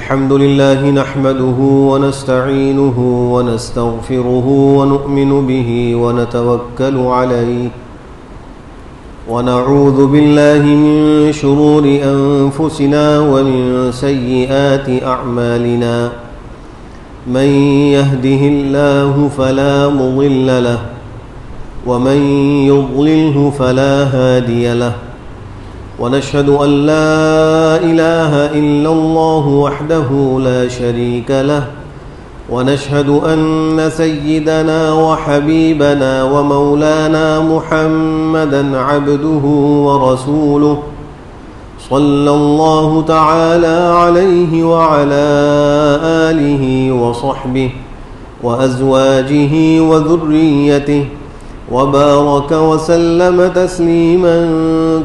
الحمد لله نحمده ونستعينه ونستغفره ونؤمن به ونتوكل عليه ونعوذ بالله من شرور أنفسنا ومن سيئات أعمالنا من يهده الله فلا مضل له ومن يضلله فلا هادي له ونشهد أن لا إله إلا الله وحده لا شريك له ونشهد أن سيدنا وحبيبنا ومولانا محمدا عبده ورسوله صلى الله تعالى عليه وعلى آله وصحبه وأزواجه وذريته وبارك وسلم تسليما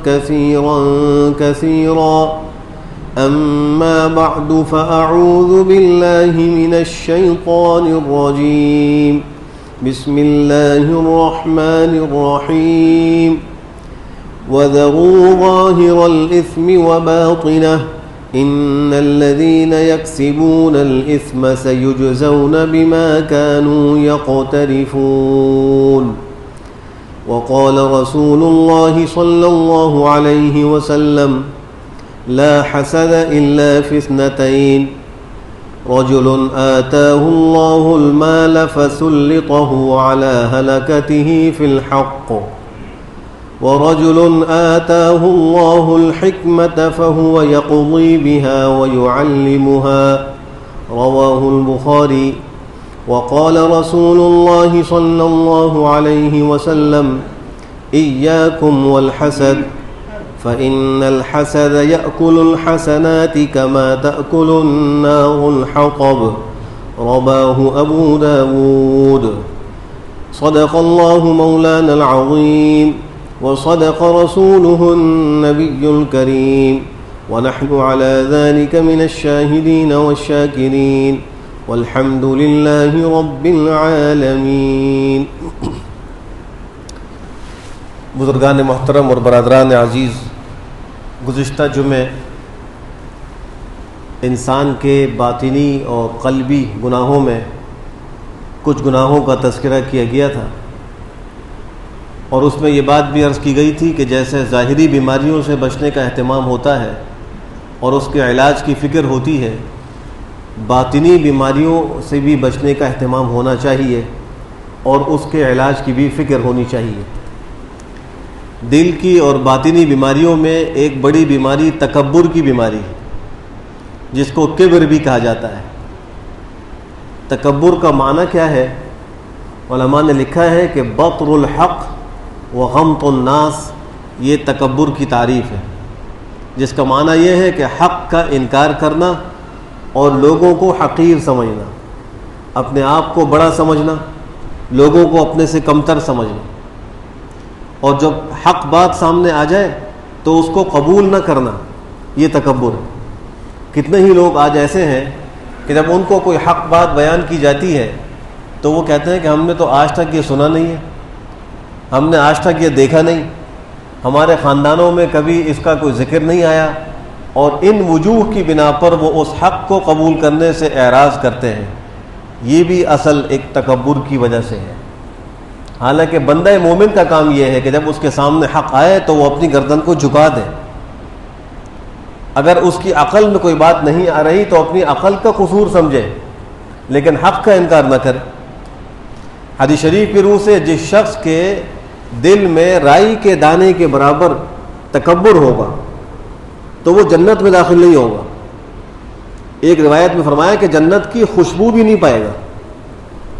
كثيرا كثيرا أما بعد فأعوذ بالله من الشيطان الرجيم بسم الله الرحمن الرحيم وذروا ظاهر الإثم وباطنه إن الذين يكسبون الإثم سيجزون بما كانوا يقترفون وقال رسول الله صلى الله عليه وسلم لا حسد إلا في اثنتين رجل آتاه الله المال فسلطه على هلكته في الحق ورجل آتاه الله الحكمة فهو يقضي بها ويعلمها رواه البخاري وقال رسول الله صلى الله عليه وسلم إياكم والحسد فإن الحسد يأكل الحسنات كما تأكل النار الحطب رواه أبو داود صدق الله مولانا العظيم وصدق رسوله النبي الكريم ونحن على ذلك من الشاهدين والشاكرين والحمد لله رب العالمین۔ بزرگان محترم اور برادران عزیز، گزشتہ جمعے انسان کے باطنی اور قلبی گناہوں میں کچھ گناہوں کا تذکرہ کیا گیا تھا، اور اس میں یہ بات بھی عرض کی گئی تھی کہ جیسے ظاہری بیماریوں سے بچنے کا اہتمام ہوتا ہے اور اس کے علاج کی فکر ہوتی ہے، باطنی بیماریوں سے بھی بچنے کا اہتمام ہونا چاہیے اور اس کے علاج کی بھی فکر ہونی چاہیے۔ دل کی اور باطنی بیماریوں میں ایک بڑی بیماری تکبر کی بیماری ہے، جس کو کبر بھی کہا جاتا ہے۔ تکبر کا معنی کیا ہے؟ علماء نے لکھا ہے کہ بطر الحق وغمط الناس، یہ تکبر کی تعریف ہے، جس کا معنی یہ ہے کہ حق کا انکار کرنا اور لوگوں کو حقیر سمجھنا، اپنے آپ کو بڑا سمجھنا، لوگوں کو اپنے سے کمتر سمجھنا، اور جب حق بات سامنے آ جائے تو اس کو قبول نہ کرنا، یہ تکبر ہے۔ کتنے ہی لوگ آج ایسے ہیں کہ جب ان کو کوئی حق بات بیان کی جاتی ہے تو وہ کہتے ہیں کہ ہم نے تو آج تک یہ سنا نہیں ہے، ہم نے آج تک یہ دیکھا نہیں، ہمارے خاندانوں میں کبھی اس کا کوئی ذکر نہیں آیا، اور ان وجوہ کی بنا پر وہ اس حق کو قبول کرنے سے اعراض کرتے ہیں۔ یہ بھی اصل ایک تکبر کی وجہ سے ہے۔ حالانکہ بندہ مومن کا کام یہ ہے کہ جب اس کے سامنے حق آئے تو وہ اپنی گردن کو جھکا دے۔ اگر اس کی عقل میں کوئی بات نہیں آ رہی تو اپنی عقل کا قصور سمجھے، لیکن حق کا انکار نہ کرے۔ حدیث شریف کی روح سے جس شخص کے دل میں رائی کے دانے کے برابر تکبر ہوگا تو وہ جنت میں داخل نہیں ہوگا۔ ایک روایت میں فرمایا کہ جنت کی خوشبو بھی نہیں پائے گا،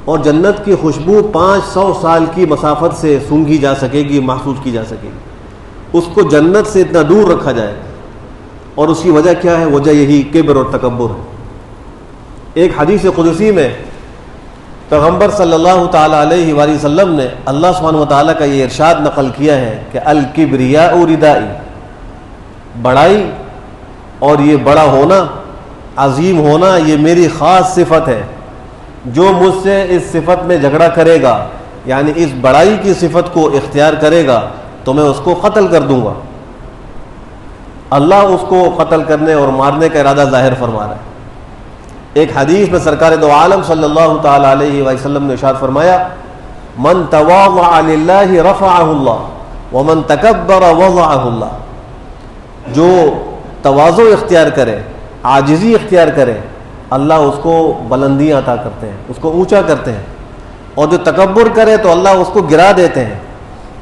اور جنت کی خوشبو 500 سال کی مسافت سے سونگھی جا سکے گی، محسوس کی جا سکے گی۔ اس کو جنت سے اتنا دور رکھا جائے گا، اور اس کی وجہ کیا ہے؟ وجہ یہی کبر اور تکبر ہے۔ ایک حدیث قدسی میں پیغمبر صلی اللہ تعالیٰ علیہ وآلہ وسلم نے اللہ سبحانہ وتعالیٰ کا یہ ارشاد نقل کیا ہے کہ الکبریاء ردائی، بڑائی اور یہ بڑا ہونا، عظیم ہونا، یہ میری خاص صفت ہے۔ جو مجھ سے اس صفت میں جھگڑا کرے گا، یعنی اس بڑائی کی صفت کو اختیار کرے گا، تو میں اس کو قتل کر دوں گا۔ اللہ اس کو قتل کرنے اور مارنے کا ارادہ ظاہر فرما رہا ہے۔ ایک حدیث میں سرکار دو عالم صلی اللہ تعالی علیہ وسلم نے ارشاد فرمایا من تواضع للہ رفعہ اللہ ومن تکبر وضعہ اللہ، جو تواضع اختیار کرے، عاجزی اختیار کرے، اللہ اس کو بلندیاں عطا کرتے ہیں، اس کو اونچا کرتے ہیں، اور جو تکبر کرے تو اللہ اس کو گرا دیتے ہیں۔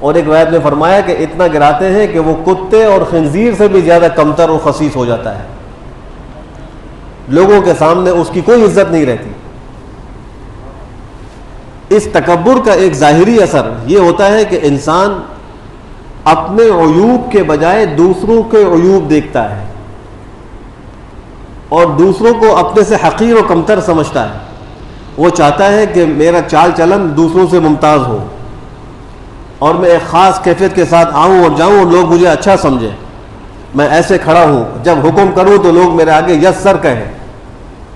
اور ایک روایت میں فرمایا کہ اتنا گراتے ہیں کہ وہ کتے اور خنزیر سے بھی زیادہ کمتر اور خسیس ہو جاتا ہے، لوگوں کے سامنے اس کی کوئی عزت نہیں رہتی۔ اس تکبر کا ایک ظاہری اثر یہ ہوتا ہے کہ انسان اپنے عیوب کے بجائے دوسروں کے عیوب دیکھتا ہے اور دوسروں کو اپنے سے حقیر و کمتر سمجھتا ہے۔ وہ چاہتا ہے کہ میرا چال چلن دوسروں سے ممتاز ہو اور میں ایک خاص کیفیت کے ساتھ آؤں اور جاؤں اور لوگ مجھے اچھا سمجھیں، میں ایسے کھڑا ہوں، جب حکم کروں تو لوگ میرے آگے یس سر کہیں،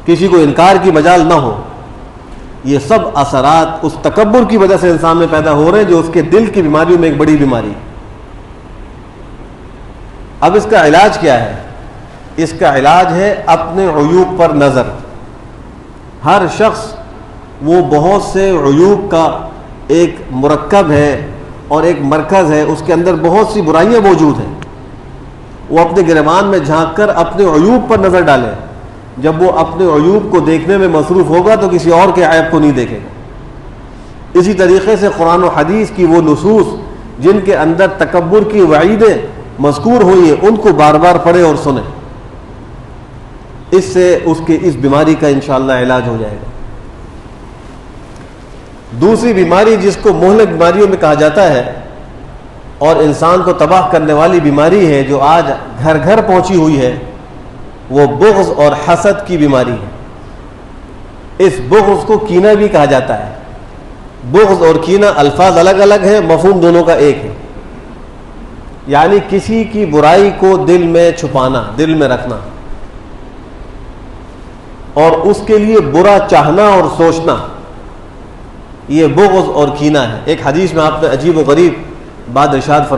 کسی کو انکار کی مجال نہ ہو۔ یہ سب اثرات اس تکبر کی وجہ سے انسان میں پیدا ہو رہے ہیں، جو اس کے دل کی بیماریوں میں ایک بڑی بیماری۔ اب اس کا علاج کیا ہے؟ اس کا علاج ہے اپنے عیوب پر نظر۔ ہر شخص وہ بہت سے عیوب کا ایک مرکب ہے اور ایک مرکز ہے، اس کے اندر بہت سی برائیاں موجود ہیں۔ وہ اپنے گریبان میں جھانک کر اپنے عیوب پر نظر ڈالے۔ جب وہ اپنے عیوب کو دیکھنے میں مصروف ہوگا تو کسی اور کے عیب کو نہیں دیکھے گا۔ اسی طریقے سے قرآن و حدیث کی وہ نصوص جن کے اندر تکبر کی وعیدیں مذکور ہوئی ہیں، ان کو بار بار پڑھے اور سنیں۔ اس سے اس کی اس بیماری کا انشاءاللہ علاج ہو جائے گا۔ دوسری بیماری جس کو مہلک بیماریوں میں کہا جاتا ہے اور انسان کو تباہ کرنے والی بیماری ہے، جو آج گھر گھر پہنچی ہوئی ہے، وہ بغض اور حسد کی بیماری ہے۔ اس بغض کو کینہ بھی کہا جاتا ہے۔ بغض اور کینہ الفاظ الگ الگ ہیں، مفہوم دونوں کا ایک ہے، یعنی کسی کی برائی کو دل میں چھپانا، دل میں رکھنا، اور اس کے لیے برا چاہنا اور سوچنا، یہ بغض اور کینہ ہے۔ ایک حدیث میں آپ نے عجیب و غریب بات ارشاد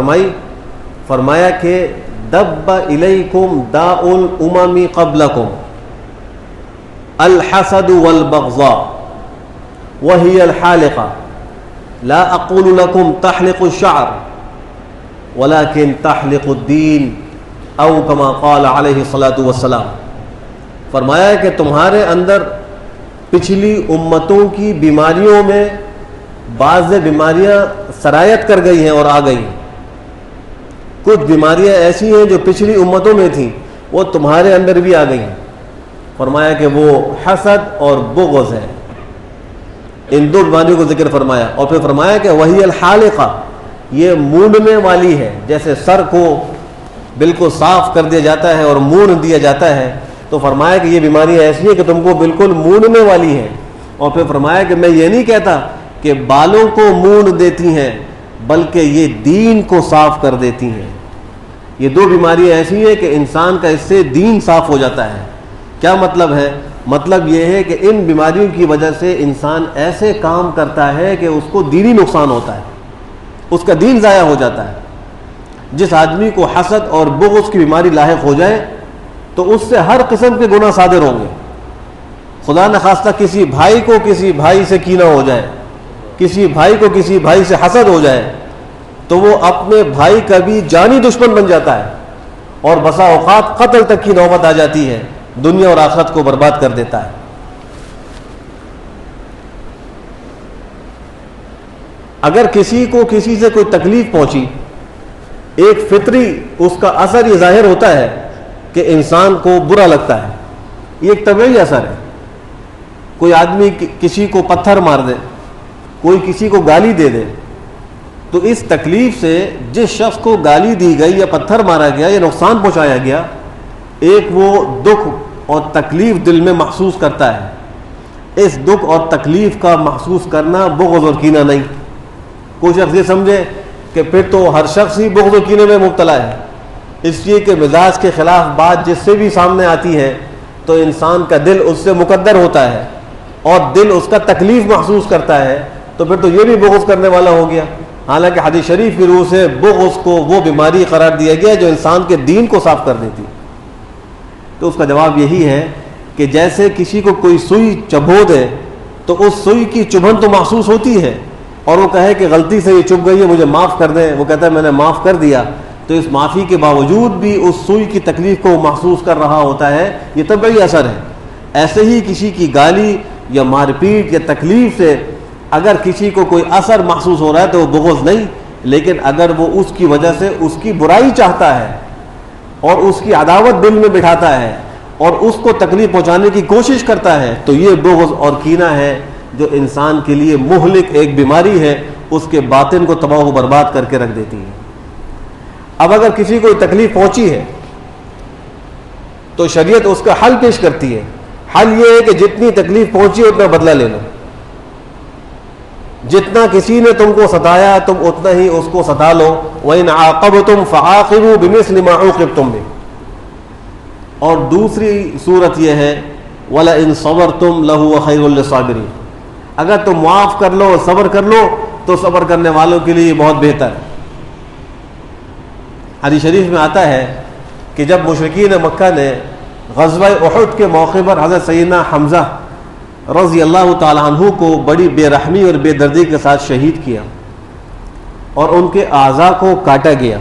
فرمایا کہ دب الیکم داء الامم قبلکم الحسد والبغضاء وهي الحالقة لا اقول لكم تحلق الشعر ولكن تحلق الدين او كما قال علیہ الصلاۃ والسلام۔ فرمایا کہ تمہارے اندر پچھلی امتوں کی بیماریوں میں بعض بیماریاں سرایت کر گئی ہیں اور آ گئی ہیں۔ کچھ بیماریاں ایسی ہیں جو پچھلی امتوں میں تھیں، وہ تمہارے اندر بھی آ گئی ہیں۔ فرمایا کہ وہ حسد اور بغض ہے۔ ان دو بیماریوں کو ذکر فرمایا، اور پھر فرمایا کہ وہی الحالقہ، یہ مونڈنے والی ہے۔ جیسے سر کو بالکل صاف کر دیا جاتا ہے اور مونڈ دیا جاتا ہے، تو فرمایا کہ یہ بیماریاں ایسی ہیں کہ تم کو بالکل مونڈنے والی ہیں۔ اور پھر فرمایا کہ میں یہ نہیں کہتا کہ بالوں کو مونڈ دیتی ہیں، بلکہ یہ دین کو صاف کر دیتی ہیں۔ یہ دو بیماریاں ایسی ہیں کہ انسان کا اس سے دین صاف ہو جاتا ہے۔ کیا مطلب ہے؟ مطلب یہ ہے کہ ان بیماریوں کی وجہ سے انسان ایسے کام کرتا ہے کہ اس کو دینی نقصان ہوتا ہے، اس کا دین ضائع ہو جاتا ہے۔ جس آدمی کو حسد اور بغض کی بیماری لاحق ہو جائے تو اس سے ہر قسم کے گناہ صادر ہوں گے۔ خدا نخواستہ کسی بھائی کو کسی بھائی سے کینہ ہو جائے، کسی بھائی کو کسی بھائی سے حسد ہو جائے، تو وہ اپنے بھائی کا بھی جانی دشمن بن جاتا ہے، اور بسا اوقات قتل تک کی نوبت آ جاتی ہے، دنیا اور آخرت کو برباد کر دیتا ہے۔ اگر کسی کو کسی سے کوئی تکلیف پہنچی، ایک فطری اس کا اثر یہ ظاہر ہوتا ہے کہ انسان کو برا لگتا ہے۔ یہ ایک طبعی اثر ہے۔ کوئی آدمی کسی کو پتھر مار دے، کوئی کسی کو گالی دے دے، تو اس تکلیف سے جس شخص کو گالی دی گئی یا پتھر مارا گیا یا نقصان پہنچایا گیا، ایک وہ دکھ اور تکلیف دل میں محسوس کرتا ہے۔ اس دکھ اور تکلیف کا محسوس کرنا بغض اور کینہ نہیں۔ کوئی شخص یہ سمجھے کہ پھر تو ہر شخص ہی بغض و کینے میں مبتلا ہے، اس لیے کہ مزاج کے خلاف بات جس سے بھی سامنے آتی ہے تو انسان کا دل اس سے مقدر ہوتا ہے اور دل اس کا تکلیف محسوس کرتا ہے، تو پھر تو یہ بھی بغض کرنے والا ہو گیا۔ حالانکہ حدیث شریف کی روح سے بغض کو وہ بیماری قرار دیا گیا جو انسان کے دین کو صاف کر دیتی۔ تو اس کا جواب یہی ہے کہ جیسے کسی کو کوئی سوئی چبھو دے تو اس سوئی کی چبھن تو محسوس ہوتی ہے، اور وہ کہے کہ غلطی سے یہ چبھ گئی ہے مجھے معاف کر دیں، وہ کہتا ہے میں نے معاف کر دیا، تو اس معافی کے باوجود بھی اس سوئی کی تکلیف کو محسوس کر رہا ہوتا ہے، یہ طبعی اثر ہے۔ ایسے ہی کسی کی گالی یا مار پیٹ یا تکلیف سے اگر کسی کو کوئی اثر محسوس ہو رہا ہے تو وہ بغض نہیں، لیکن اگر وہ اس کی وجہ سے اس کی برائی چاہتا ہے اور اس کی عداوت دل میں بٹھاتا ہے اور اس کو تکلیف پہنچانے کی کوشش کرتا ہے تو یہ بغض اور کینہ ہے جو انسان کے لیے مہلک ایک بیماری ہے، اس کے باطن کو تباہ و برباد کر کے رکھ دیتی ہے۔ اب اگر کسی کو تکلیف پہنچی ہے تو شریعت اس کا حل پیش کرتی ہے۔ حل یہ ہے کہ جتنی تکلیف پہنچی اتنا بدلہ لے لو، جتنا کسی نے تم کو ستایا تم اتنا ہی اس کو ستا لو، وَإِنْ عَاقَبْتُمْ فَعَاقِبُوا بِمِثْلِ مَا عُوقِبْتُمْ بِهِ۔ اور دوسری صورت یہ ہے وَلَئِنْ صَبَرْتُمْ لَهُوَ خَيْرٌ لِلصَّابِرِينَ، اگر تم معاف کر لو صبر کر لو تو صبر کرنے والوں کے لیے بہت بہتر ہے۔ حدیث شریف میں آتا ہے کہ جب مشرکین مکہ نے غزوہ احد کے موقع پر حضرت سیدنا حمزہ رضی اللہ تعالیٰ عنہ کو بڑی بے رحمی اور بے دردی کے ساتھ شہید کیا اور ان کے اعضاء کو کاٹا گیا،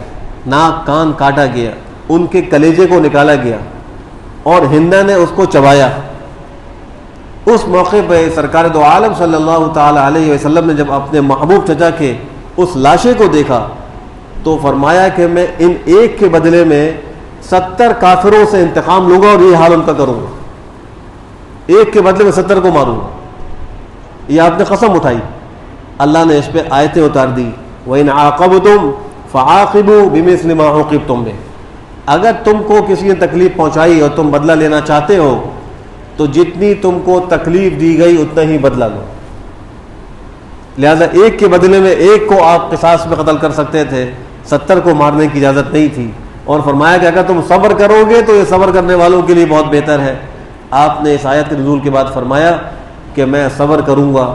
ناک کان کاٹا گیا، ان کے کلیجے کو نکالا گیا اور ہندا نے اس کو چبایا، اس موقع پہ سرکار دو عالم صلی اللہ تعالیٰ علیہ وسلم نے جب اپنے محبوب چچا کے اس لاشے کو دیکھا تو فرمایا کہ میں ان ایک کے بدلے میں 70 کافروں سے انتقام لوں گا اور یہ حال ان کا کروں گا، ایک کے بدلے میں 70 کو ماروں گا۔ یہ آپ نے قسم اٹھائی، اللہ نے اس پہ آیتیں اتار دی، وَإِنْ عَاقَبْتُمْ فَعَاقِبُوا بِمِثْلِ مَا عُوقِبْتُمْ بِهِ، اگر تم کو کسی نے تکلیف پہنچائی اور تم بدلہ لینا چاہتے ہو تو جتنی تم کو تکلیف دی گئی اتنا ہی بدلہ لو۔ لہذا ایک کے بدلے میں ایک کو آپ قصاص میں قتل کر سکتے تھے، 70 کو مارنے کی اجازت نہیں تھی، اور فرمایا کہ اگر تم صبر کرو گے تو یہ صبر کرنے والوں کے لیے بہت بہتر ہے۔ آپ نے اس آیت کے نزول کے بعد فرمایا کہ میں صبر کروں گا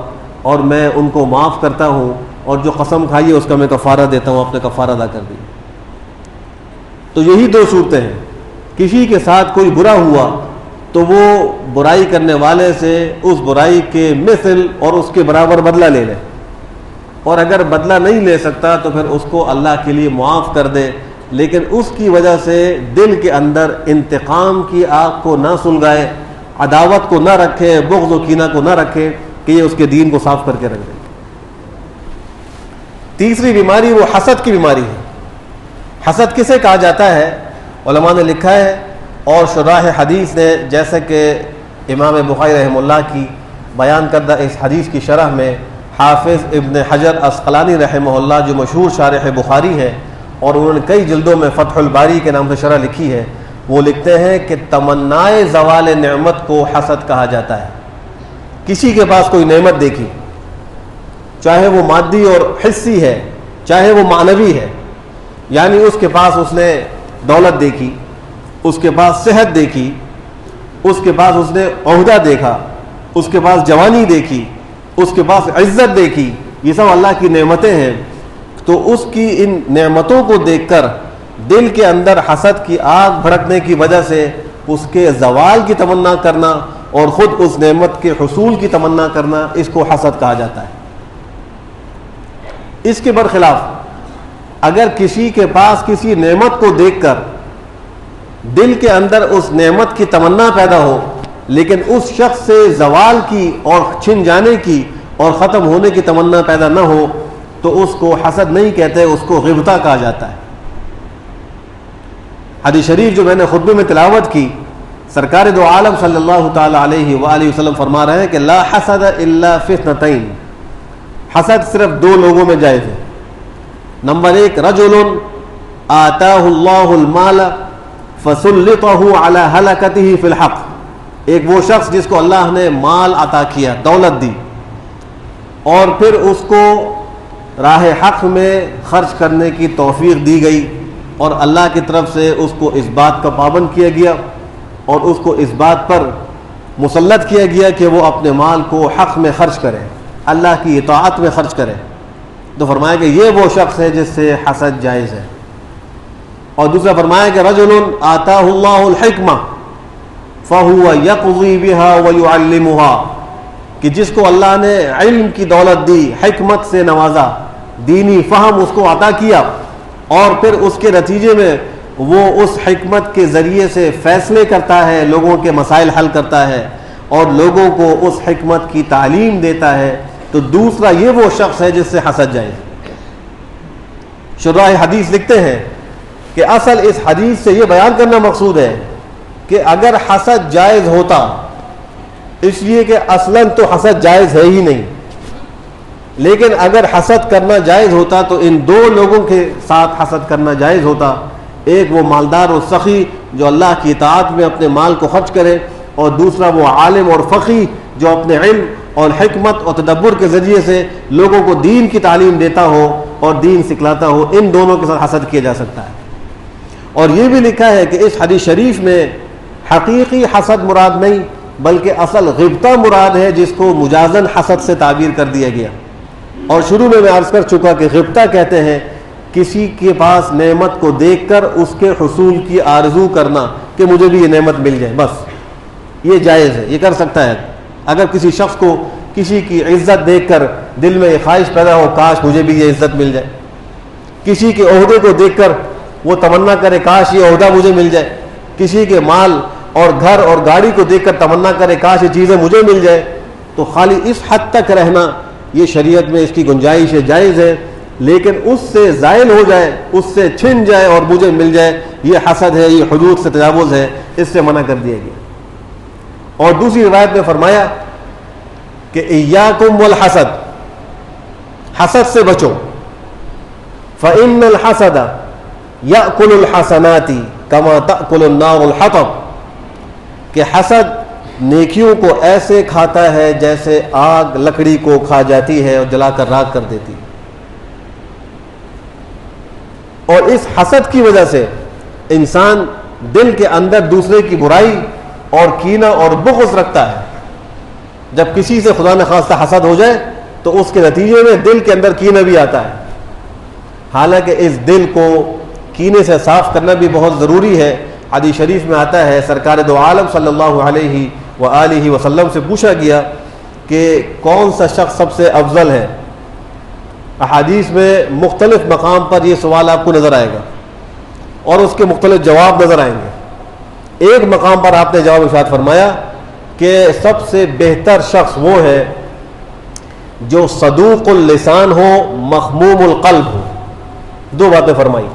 اور میں ان کو معاف کرتا ہوں، اور جو قسم کھائی ہے اس کا میں کفارہ دیتا ہوں، آپ نے کفارہ ادا کر دیا۔ تو یہی دو صورتیں ہیں، کسی کے ساتھ کوئی برا ہوا تو وہ برائی کرنے والے سے اس برائی کے مثل اور اس کے برابر بدلہ لے لے، اور اگر بدلہ نہیں لے سکتا تو پھر اس کو اللہ کے لیے معاف کر دے، لیکن اس کی وجہ سے دل کے اندر انتقام کی آگ کو نہ سلگائے، عداوت کو نہ رکھے، بغض و کینہ کو نہ رکھے کہ یہ اس کے دین کو صاف کر کے رکھ دے۔ تیسری بیماری وہ حسد کی بیماری ہے۔ حسد کسے کہا جاتا ہے؟ علماء نے لکھا ہے اور شراح حدیث نے، جیسے کہ امام بخاری رحمہ اللہ کی بیان کردہ اس حدیث کی شرح میں حافظ ابن حجر عسقلانی رحمہ اللہ جو مشہور شارح بخاری ہے اور انہوں نے کئی جلدوں میں فتح الباری کے نام سے شرح لکھی ہے، وہ لکھتے ہیں کہ تمنائے زوال نعمت کو حسد کہا جاتا ہے۔ کسی کے پاس کوئی نعمت دیکھی، چاہے وہ مادی اور حسی ہے چاہے وہ معنوی ہے، یعنی اس کے پاس اس نے دولت دیکھی، اس کے پاس صحت دیکھی، اس کے پاس اس نے عہدہ دیکھا، اس کے پاس جوانی دیکھی، اس کے پاس عزت دیکھی، یہ سب اللہ کی نعمتیں ہیں، تو اس کی ان نعمتوں کو دیکھ کر دل کے اندر حسد کی آگ بھڑکنے کی وجہ سے اس کے زوال کی تمنا کرنا اور خود اس نعمت کے حصول کی تمنا کرنا، اس کو حسد کہا جاتا ہے۔ اس کے برخلاف اگر کسی کے پاس کسی نعمت کو دیکھ کر دل کے اندر اس نعمت کی تمنا پیدا ہو لیکن اس شخص سے زوال کی اور چھن جانے کی اور ختم ہونے کی تمنا پیدا نہ ہو تو اس کو حسد نہیں کہتے، اس کو غبطہ کہا جاتا ہے۔ حدیث شریف جو میں نے خطبے میں تلاوت کی، سرکار دو عالم صلی اللہ تعالی علیہ وآلہ وسلم فرما رہے ہیں کہ لا حسد الا فی اثنتین، حسد صرف دو لوگوں میں جائز ہے۔ نمبر 1، رجل آتاہ اللہ المال فسلطہ علی ہلکتہ فی الحق، ایک وہ شخص جس کو اللہ نے مال عطا کیا، دولت دی، اور پھر اس کو راہ حق میں خرچ کرنے کی توفیق دی گئی اور اللہ کی طرف سے اس کو اس بات کا پابند کیا گیا اور اس کو اس بات پر مسلط کیا گیا کہ وہ اپنے مال کو حق میں خرچ کرے، اللہ کی اطاعت میں خرچ کرے، تو فرمایا کہ یہ وہ شخص ہے جس سے حسد جائز ہے۔ اور دوسرا فرمایا کہ رجل آتاہ اللہ الحکمہ، فَهُوَ يَقْضِي بِهَا وَيُعَلِّمُهَا کہ جس کو اللہ نے علم کی دولت دی، حکمت سے نوازا، دینی فہم اس کو عطا کیا، اور پھر اس کے نتیجے میں وہ اس حکمت کے ذریعے سے فیصلے کرتا ہے، لوگوں کے مسائل حل کرتا ہے اور لوگوں کو اس حکمت کی تعلیم دیتا ہے، تو دوسرا یہ وہ شخص ہے جس سے حسد جائز۔ شراح حدیث لکھتے ہیں کہ اصل اس حدیث سے یہ بیان کرنا مقصود ہے کہ اگر حسد جائز ہوتا، اس لیے کہ اصلاً تو حسد جائز ہے ہی نہیں، لیکن اگر حسد کرنا جائز ہوتا تو ان دو لوگوں کے ساتھ حسد کرنا جائز ہوتا، ایک وہ مالدار و سخی جو اللہ کی اطاعت میں اپنے مال کو خرچ کرے، اور دوسرا وہ عالم اور فقیہ جو اپنے علم اور حکمت اور تدبر کے ذریعے سے لوگوں کو دین کی تعلیم دیتا ہو اور دین سکھلاتا ہو۔ ان دونوں کے ساتھ حسد کیا جا سکتا ہے۔ اور یہ بھی لکھا ہے کہ اس حدیث شریف میں حقیقی حسد مراد نہیں بلکہ اصل غبطہ مراد ہے، جس کو مجازن حسد سے تعبیر کر دیا گیا۔ اور شروع میں عرض کر چکا کہ غبطہ کہتے ہیں کسی کے پاس نعمت کو دیکھ کر اس کے حصول کی آرزو کرنا کہ مجھے بھی یہ نعمت مل جائے، بس یہ جائز ہے، یہ کر سکتا ہے۔ اگر کسی شخص کو کسی کی عزت دیکھ کر دل میں یہ خواہش پیدا ہو کاش مجھے بھی یہ عزت مل جائے، کسی کے عہدے کو دیکھ کر وہ تمنا کرے کاش یہ عہدہ مجھے مل جائے، کسی کے مال اور گھر اور گاڑی کو دیکھ کر تمنا کرے کاش یہ چیزیں مجھے مل جائے، تو خالی اس حد تک رہنا یہ شریعت میں اس کی گنجائش ہے، جائز ہے، لیکن اس سے زائل ہو جائے، اس سے چھن جائے اور مجھے مل جائے، یہ حسد ہے، یہ حدود سے تجاوز ہے، اس سے منع کر دیا گیا۔ اور دوسری روایت میں فرمایا کہ ایاکم والحسد، حسد سے بچو، فإن الحسد یأکل الحسنات کما تأکل النار الحطب، کہ حسد نیکیوں کو ایسے کھاتا ہے جیسے آگ لکڑی کو کھا جاتی ہے اور جلا کر راکھ کر دیتی ہے۔ اور اس حسد کی وجہ سے انسان دل کے اندر دوسرے کی برائی اور کینہ اور بغض رکھتا ہے۔ جب کسی سے خدا نخواستہ حسد ہو جائے تو اس کے نتیجے میں دل کے اندر کینہ بھی آتا ہے، حالانکہ اس دل کو کینے سے صاف کرنا بھی بہت ضروری ہے۔ حدیث شریف میں آتا ہے سرکار دو عالم صلی اللہ علیہ وآلہ وسلم سے پوچھا گیا کہ کون سا شخص سب سے افضل ہے۔ احادیث میں مختلف مقام پر یہ سوال آپ کو نظر آئے گا اور اس کے مختلف جواب نظر آئیں گے۔ ایک مقام پر آپ نے جواب ارشاد فرمایا کہ سب سے بہتر شخص وہ ہے جو صدوق اللسان ہو، مخموم القلب ہو۔ دو باتیں فرمائی۔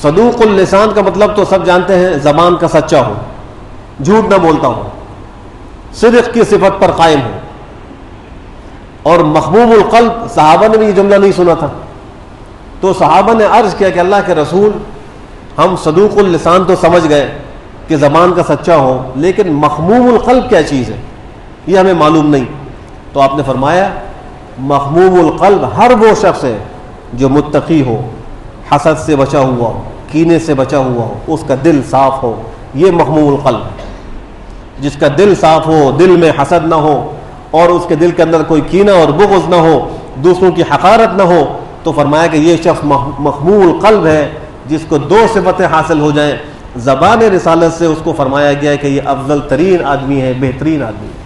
صدوق اللسان کا مطلب تو سب جانتے ہیں، زبان کا سچا ہو، جھوٹ نہ بولتا ہو، صدق کی صفت پر قائم ہو۔ اور مخموم القلب، صحابہ نے بھی یہ جملہ نہیں سنا تھا، تو صحابہ نے عرض کیا کہ اللہ کے رسول، ہم صدوق اللسان تو سمجھ گئے کہ زبان کا سچا ہو، لیکن مخموم القلب کیا چیز ہے یہ ہمیں معلوم نہیں۔ تو آپ نے فرمایا مخموم القلب ہر وہ شخص ہے جو متقی ہو، حسد سے بچا ہوا ہو، کینے سے بچا ہوا ہو، اس کا دل صاف ہو، یہ مخموم القلب ہے۔ جس کا دل صاف ہو، دل میں حسد نہ ہو اور اس کے دل کے اندر کوئی کینہ اور بغض نہ ہو، دوسروں کی حقارت نہ ہو، تو فرمایا کہ یہ شخص مخموم القلب ہے، جس کو دو صفتیں حاصل ہو جائیں۔ زبان رسالت سے اس کو فرمایا گیا ہے کہ یہ افضل ترین آدمی ہے، بہترین آدمی ہے۔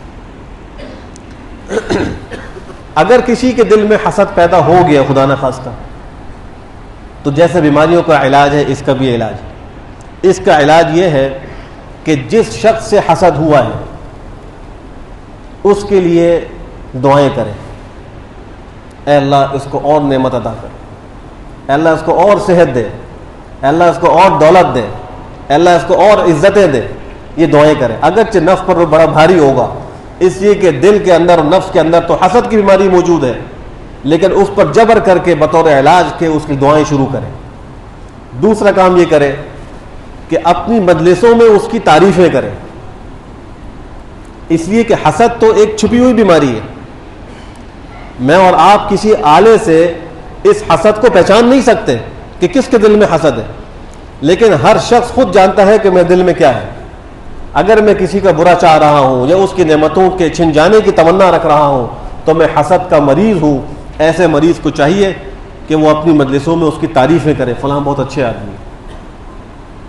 اگر کسی کے دل میں حسد پیدا ہو گیا خدا نخواستہ، تو جیسے بیماریوں کا علاج ہے اس کا بھی علاج ہے۔ اس کا علاج یہ ہے کہ جس شخص سے حسد ہوا ہے اس کے لیے دعائیں کریں، اے اللہ اس کو اور نعمت عطا کر، اے اللہ اس کو اور صحت دے، اے اللہ اس کو اور دولت دے، اے اللہ اس کو اور عزتیں دے۔ یہ دعائیں کریں، اگرچہ نفس پر وہ بڑا بھاری ہوگا، اس لیے کہ دل کے اندر اور نفس کے اندر تو حسد کی بیماری موجود ہے، لیکن اس پر جبر کر کے بطور علاج کے اس کی دعائیں شروع کریں۔ دوسرا کام یہ کریں کہ اپنی مجلسوں میں اس کی تعریفیں کریں، اس لیے کہ حسد تو ایک چھپی ہوئی بیماری ہے۔ میں اور آپ کسی آلے سے اس حسد کو پہچان نہیں سکتے کہ کس کے دل میں حسد ہے، لیکن ہر شخص خود جانتا ہے کہ میرے دل میں کیا ہے۔ اگر میں کسی کا برا چاہ رہا ہوں یا اس کی نعمتوں کے چھن جانے کی تمنا رکھ رہا ہوں تو میں حسد کا مریض ہوں۔ ایسے مریض کو چاہیے کہ وہ اپنی مجلسوں میں اس کی تعریفیں کرے، فلاں بہت اچھے آدمی ہیں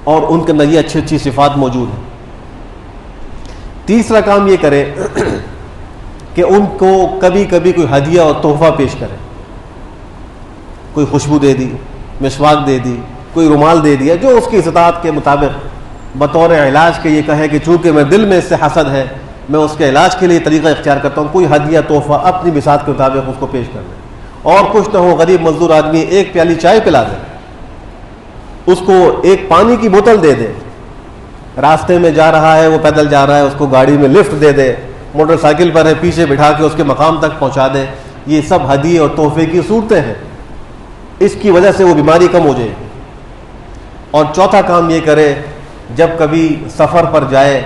اور ان کے اندر یہ اچھی اچھی صفات موجود ہیں۔ تیسرا کام یہ کرے کہ ان کو کبھی کبھی کوئی ہدیہ اور تحفہ پیش کرے، کوئی خوشبو دے دی، مسواک دے دی، کوئی رومال دے دیا، جو اس کی استطاعت کے مطابق بطور علاج کے یہ کہے کہ چونکہ میں دل میں اس سے حسد ہے، میں اس کے علاج کے لیے طریقہ اختیار کرتا ہوں، کوئی ہدیہ تحفہ اپنی بساط کے مطابق اس کو پیش کر دے۔ اور کچھ نہ ہو، غریب مزدور آدمی ایک پیالی چائے پلا دے، اس کو ایک پانی کی بوتل دے دے، راستے میں جا رہا ہے، وہ پیدل جا رہا ہے، اس کو گاڑی میں لفٹ دے دے، موٹر سائیکل پر ہے پیچھے بٹھا کے اس کے مقام تک پہنچا دے، یہ سب ہدیے اور تحفے کی صورتیں ہیں، اس کی وجہ سے وہ بیماری کم ہو جائے۔ اور چوتھا کام یہ کرے، جب کبھی سفر پر جائے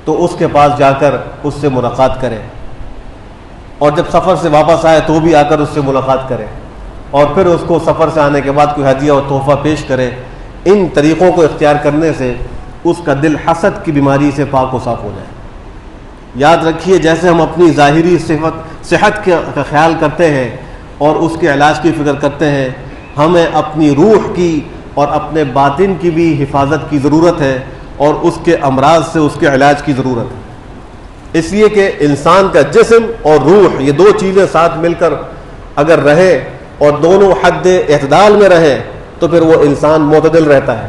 تو اس کے پاس جا کر اس سے ملاقات کرے، اور جب سفر سے واپس آئے تو بھی آ کر اس سے ملاقات کرے، اور پھر اس کو سفر سے آنے کے بعد کوئی ہدیہ اور تحفہ پیش کرے۔ ان طریقوں کو اختیار کرنے سے اس کا دل حسد کی بیماری سے پاک و صاف ہو جائے۔ یاد رکھیے، جیسے ہم اپنی ظاہری صحت کا خیال کرتے ہیں اور اس کے علاج کی فکر کرتے ہیں، ہمیں اپنی روح کی اور اپنے باطن کی بھی حفاظت کی ضرورت ہے، اور اس کے امراض سے اس کے علاج کی ضرورت ہے۔ اس لیے کہ انسان کا جسم اور روح، یہ دو چیزیں ساتھ مل کر اگر رہے اور دونوں حد اعتدال میں رہے تو پھر وہ انسان معتدل رہتا ہے۔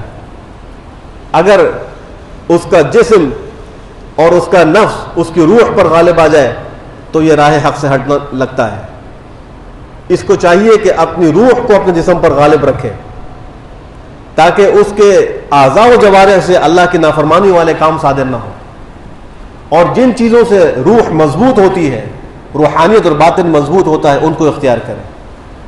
اگر اس کا جسم اور اس کا نفس اس کی روح پر غالب آ جائے تو یہ راہ حق سے ہٹنے لگتا ہے۔ اس کو چاہیے کہ اپنی روح کو اپنے جسم پر غالب رکھے، تاکہ اس کے اعضاء و جوارح سے اللہ کی نافرمانی والے کام صادر نہ ہو۔ اور جن چیزوں سے روح مضبوط ہوتی ہے، روحانیت اور باطن مضبوط ہوتا ہے، ان کو اختیار کریں۔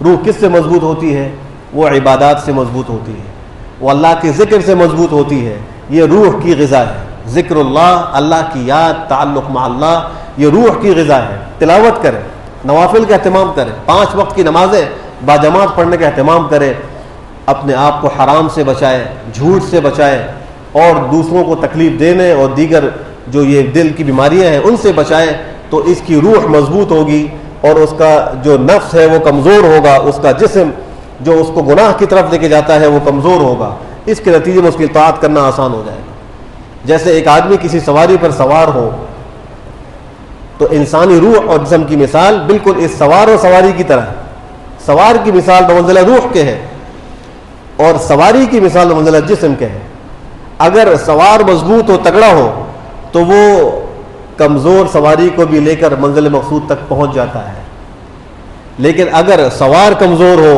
روح کس سے مضبوط ہوتی ہے؟ وہ عبادات سے مضبوط ہوتی ہے، وہ اللہ کے ذکر سے مضبوط ہوتی ہے، یہ روح کی غذا ہے۔ ذکر اللہ، اللہ کی یاد، تعلق مع اللہ، یہ روح کی غذا ہے۔ تلاوت کریں، نوافل کا اہتمام کریں، 5 وقت کی نمازیں باجماعت پڑھنے کا اہتمام کریں، اپنے آپ کو حرام سے بچائے، جھوٹ سے بچائے، اور دوسروں کو تکلیف دینے اور دیگر جو یہ دل کی بیماریاں ہیں ان سے بچائے، تو اس کی روح مضبوط ہوگی اور اس کا جو نفس ہے وہ کمزور ہوگا، اس کا جسم جو اس کو گناہ کی طرف لے کے جاتا ہے وہ کمزور ہوگا، اس کے نتیجے میں اس کی اطاعت کرنا آسان ہو جائے گا۔ جیسے ایک آدمی کسی سواری پر سوار ہو تو انسانی روح اور جسم کی مثال بالکل اس سوار و سواری کی طرح ہے۔ سوار کی مثال بمنزلہ روح کے ہے اور سواری کی مثال بمنزلہ جسم کے ہے۔ اگر سوار مضبوط ہو، تگڑا ہو، تو وہ کمزور سواری کو بھی لے کر منزل مقصود تک پہنچ جاتا ہے، لیکن اگر سوار کمزور ہو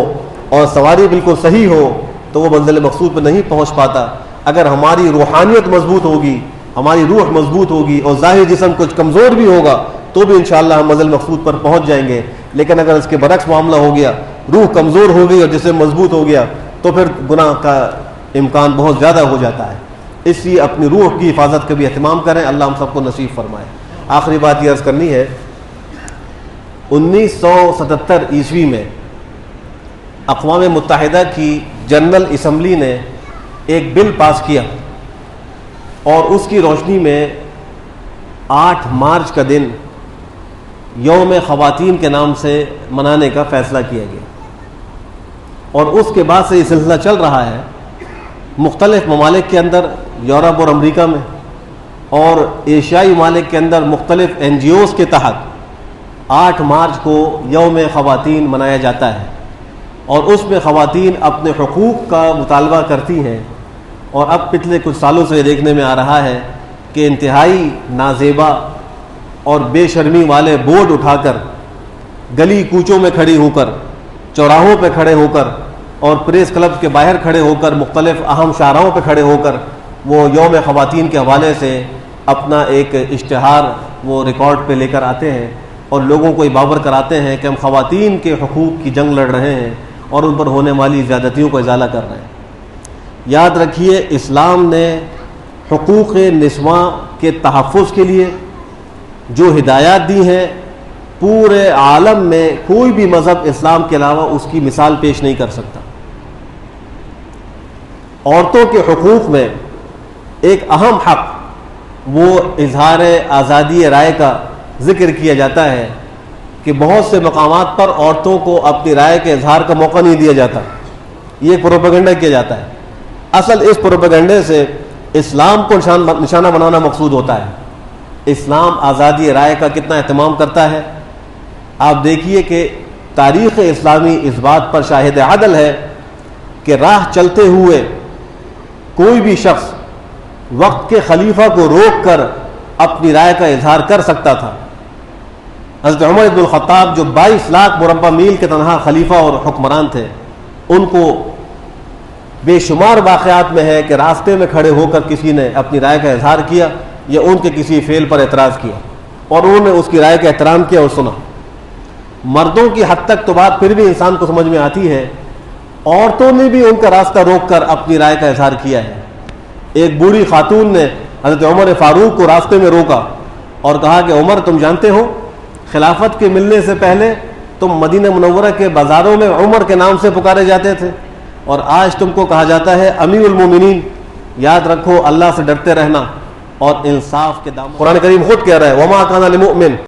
اور سواری بالکل صحیح ہو تو وہ منزل مقصود پہ نہیں پہنچ پاتا۔ اگر ہماری روحانیت مضبوط ہوگی، ہماری روح مضبوط ہوگی اور ظاہر جسم کچھ کمزور بھی ہوگا تو بھی انشاءاللہ ہم منزل مقصود پر پہنچ جائیں گے۔ لیکن اگر اس کے برعکس معاملہ ہو گیا، روح کمزور ہو گئی اور جسم مضبوط ہو گیا، تو پھر گناہ کا امکان بہت زیادہ ہو جاتا ہے۔ اس لیے اپنی روح کی حفاظت کا بھی اہتمام کریں، اللہ ہم سب کو نصیب فرمائے۔ آخری بات یہ عرض کرنی ہے، 1977 عیسوی میں اقوام متحدہ کی جنرل اسمبلی نے ایک بل پاس کیا، اور اس کی روشنی میں 8 مارچ کا دن یوم خواتین کے نام سے منانے کا فیصلہ کیا گیا، اور اس کے بعد سے یہ سلسلہ چل رہا ہے۔ مختلف ممالک کے اندر، یورپ اور امریکہ میں اور ایشیائی ممالک کے اندر مختلف NGOs کے تحت 8 مارچ کو یوم خواتین منایا جاتا ہے، اور اس میں خواتین اپنے حقوق کا مطالبہ کرتی ہیں۔ اور اب پچھلے کچھ سالوں سے یہ دیکھنے میں آ رہا ہے کہ انتہائی نازیبا اور بے شرمی والے بورڈ اٹھا کر گلی کوچوں میں کھڑی ہو کر، چوراہوں پہ کھڑے ہو کر اور پریس کلب کے باہر کھڑے ہو کر، مختلف اہم شاہراہوں پہ کھڑے ہو کر وہ یوم خواتین کے حوالے سے اپنا ایک اشتہار وہ ریکارڈ پہ لے کر آتے ہیں، اور لوگوں کو یہ باور کراتے ہیں کہ ہم خواتین کے حقوق کی جنگ لڑ رہے ہیں اور ان پر ہونے والی زیادتیوں کو ازالہ کر رہے ہیں۔ یاد رکھیے، اسلام نے حقوق نسواں کے تحفظ کے لیے جو ہدایات دی ہیں، پورے عالم میں کوئی بھی مذہب اسلام کے علاوہ اس کی مثال پیش نہیں کر سکتا۔ عورتوں کے حقوق میں ایک اہم حق وہ اظہار آزادی رائے کا ذکر کیا جاتا ہے کہ بہت سے مقامات پر عورتوں کو اپنی رائے کے اظہار کا موقع نہیں دیا جاتا، یہ پروپیگنڈا کیا جاتا ہے۔ اصل اس پروپیگنڈے سے اسلام کو نشانہ بنانا مقصود ہوتا ہے اسلام آزادی رائے کا کتنا اہتمام کرتا ہے. آپ دیکھیے کہ تاریخ اسلامی اس بات پر شاہد عدل ہے کہ راہ چلتے ہوئے کوئی بھی شخص وقت کے خلیفہ کو روک کر اپنی رائے کا اظہار کر سکتا تھا. حضرت عمر بن الخطاب جو 22 لاکھ مربع میل کے تنہا خلیفہ اور حکمران تھے، ان کو بے شمار واقعات میں ہے کہ راستے میں کھڑے ہو کر کسی نے اپنی رائے کا اظہار کیا یا ان کے کسی فعل پر اعتراض کیا اور انہوں نے اس کی رائے کا احترام کیا اور سنا. مردوں کی حد تک تو بات پھر بھی انسان کو سمجھ میں آتی ہے، عورتوں نے بھی ان کا راستہ روک کر اپنی رائے کا اظہار کیا ہے. ایک بوڑھی خاتون نے حضرت عمر فاروق کو راستے میں روکا اور کہا کہ عمر، تم جانتے ہو خلافت کے ملنے سے پہلے تم مدینہ منورہ کے بازاروں میں عمر کے نام سے پکارے جاتے تھے اور آج تم کو کہا جاتا ہے امیر المومنین. یاد رکھو، اللہ سے ڈرتے رہنا اور انصاف کے دامن. قرآن کریم خود کہہ رہا ہے وَمَا كَانَ لِمُؤْمِنٍ